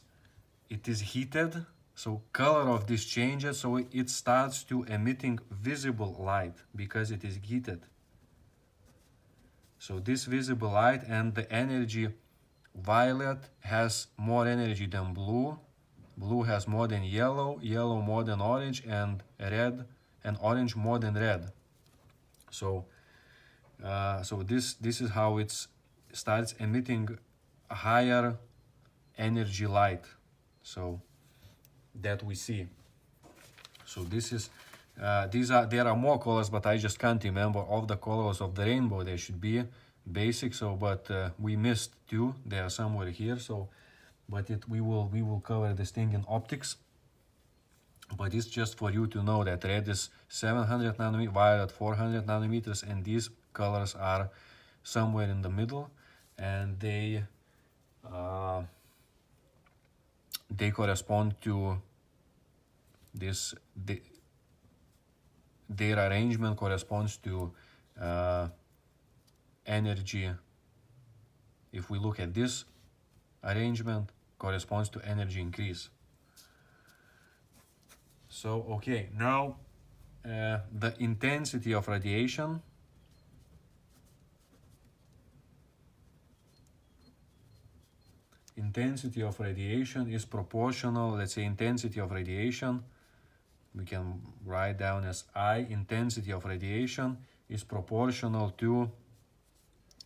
it is heated, so color of this changes, so it starts to emitting visible light because it is heated. So this visible light, and the energy, violet has more energy than blue, blue has more than yellow, yellow more than orange, and red and orange more than red. So this is how it starts emitting a higher energy light, so that we see. So this is there are more colors, but I just can't remember all the colors of the rainbow. They should be basic, so but we missed two. They are somewhere here, so but we will cover this thing in optics. But it's just for you to know that red is 700 nanometers, violet 400 nanometers, and these colors are somewhere in the middle, and they correspond to this. Their arrangement corresponds to energy. If we look at this arrangement, corresponds to energy increase. So okay, now the intensity of radiation. Intensity of radiation is proportional, let's say intensity of radiation, we can write down as I. Intensity of radiation is proportional to,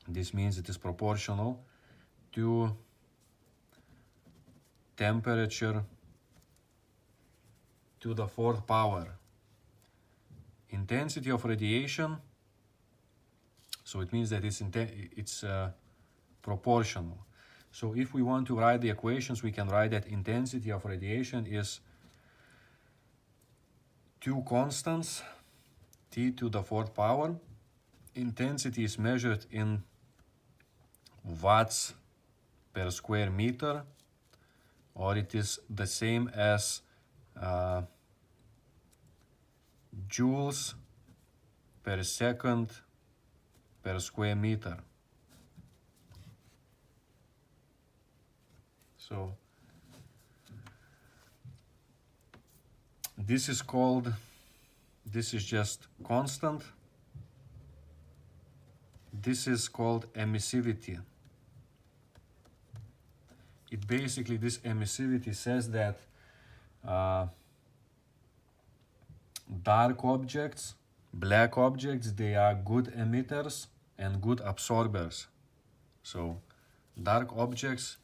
this means it is proportional to temperature to the fourth power. Intensity of radiation, so it means that it's proportional. So if we want to write the equations, we can write that intensity of radiation is two constants, T to the fourth power. Intensity is measured in watts per square meter, or it is the same as joules per second per square meter. So this is called, this is just constant. This is called emissivity. It basically, this emissivity says that dark objects, black objects, they are good emitters and good absorbers. So dark objects,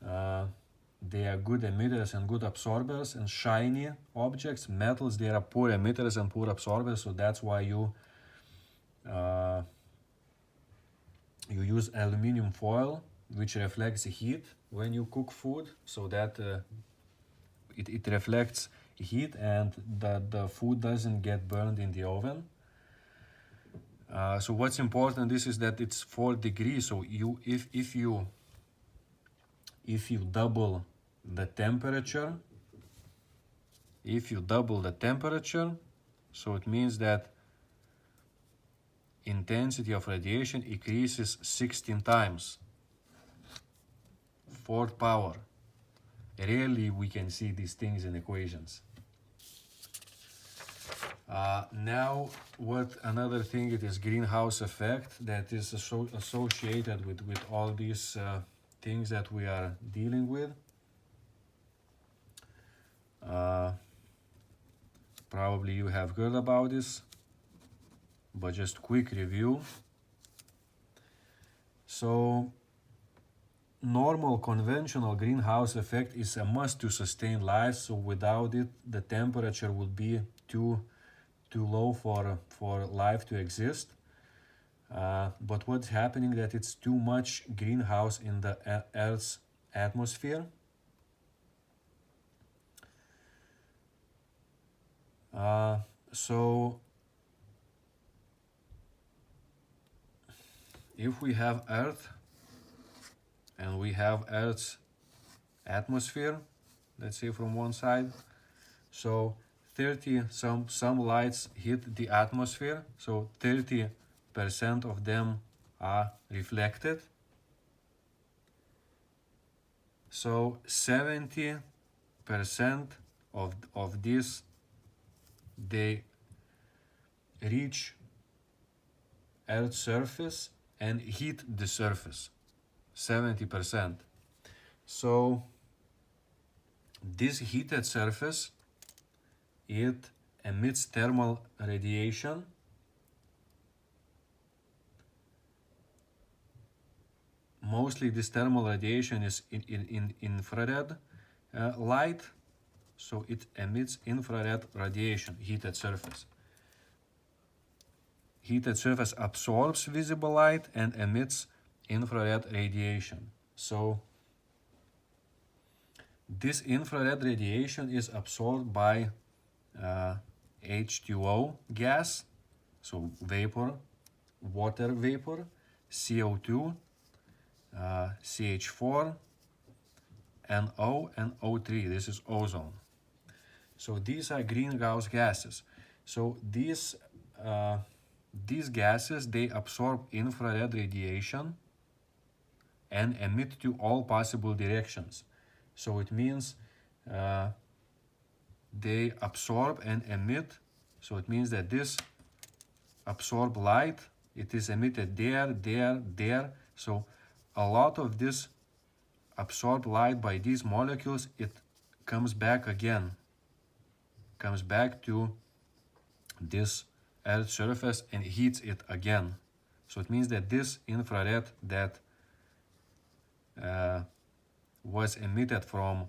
they are good emitters and good absorbers, and shiny objects, metals, they are poor emitters and poor absorbers. So that's why you use aluminum foil, which reflects heat when you cook food, so that it reflects heat and the food doesn't get burned in the oven. So what's important, this is that it's 4 degrees. So if you double the temperature, if you double the temperature, so it means that intensity of radiation increases 16 times, fourth power. Rarely we can see these things in equations. Now, what another thing, it is greenhouse effect that is associated with all these things that we are dealing with. Probably you have heard about this, but just quick review. So, normal conventional greenhouse effect is a must to sustain life, so without it the temperature would be too low for life to exist. But what's happening that it's too much greenhouse in the Earth's atmosphere. So if we have Earth and we have Earth's atmosphere, let's say from one side, so 30 some lights hit the atmosphere, so 30% of them are reflected, so 70% of this they reach Earth's surface and heat the surface, 70%. So this heated surface, it emits thermal radiation, mostly this thermal radiation is in infrared light, so it emits infrared radiation, heated surface. Heated surface absorbs visible light and emits infrared radiation. So this infrared radiation is absorbed by H2O gas, so vapor, water vapor, CO2, CH4, NO, and O3. This is ozone. So these are greenhouse gases. So these gases, they absorb infrared radiation and emit to all possible directions. So it means they absorb and emit. So it means that this absorbed light, it is emitted there. So a lot of this absorbed light by these molecules, it comes back again, comes back to this Earth's surface and heats it again. So it means that this infrared that was emitted from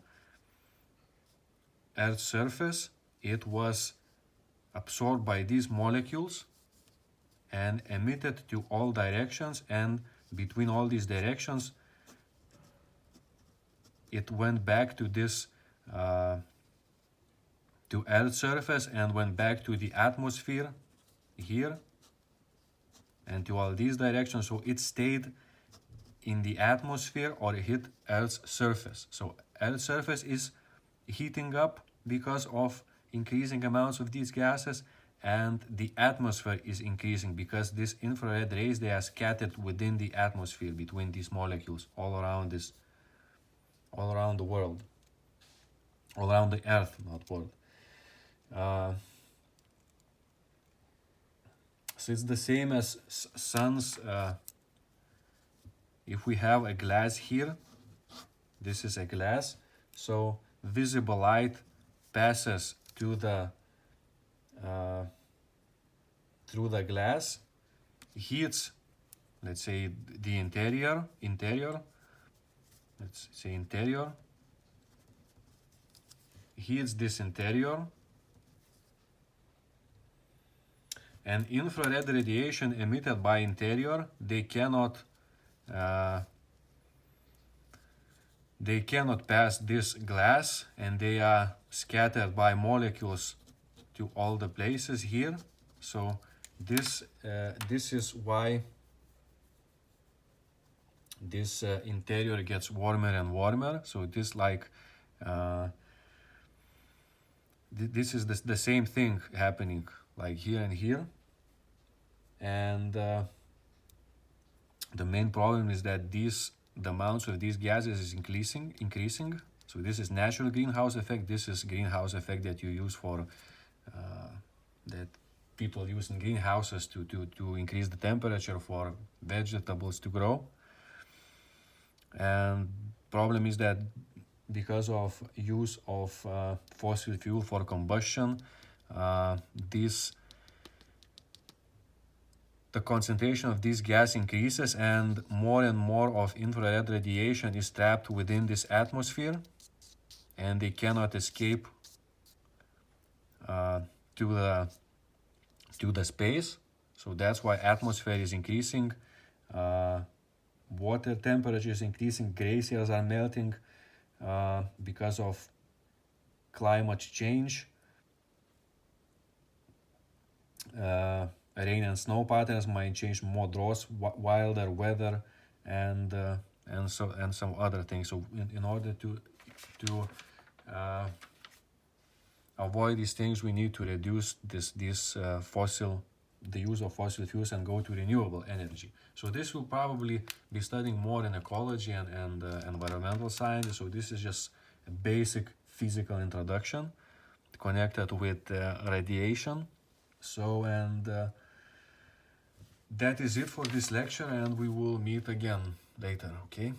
Earth's surface, it was absorbed by these molecules and emitted to all directions, and between all these directions it went back to this to Earth's surface and went back to the atmosphere here and to all these directions. So it stayed in the atmosphere or hit Earth's surface. So Earth's surface is heating up because of increasing amounts of these gases, and the atmosphere is increasing because these infrared rays, they are scattered within the atmosphere between these molecules all around the world, all around the Earth, not world. So it's the same as sun's. If we have a glass here, this is a glass, so visible light passes to the through the glass, heats, let's say, the interior, let's say interior, heats this interior, and infrared radiation emitted by interior, they cannot pass this glass, and they are scattered by molecules to all the places here. So this is why this interior gets warmer and warmer. So this like Uh, this is the same thing happening like here and here. And the main problem is that the amounts of these gases is increasing. So this is natural greenhouse effect. This is greenhouse effect that you use for that people use in greenhouses to increase the temperature for vegetables to grow. And problem is that because of use of fossil fuel for combustion, the concentration of this gas increases, and more of infrared radiation is trapped within this atmosphere, and they cannot escape to the space. So that's why atmosphere is increasing, water temperature is increasing, glaciers are melting because of climate change. Rain and snow patterns might change, more droughts, wilder weather, and some other things. So in order to avoid these things, we need to reduce the use of fossil fuels and go to renewable energy. So this will probably be studying more in ecology and environmental science. So this is just a basic physical introduction connected with radiation. So, and that is it for this lecture, and we will meet again later, okay?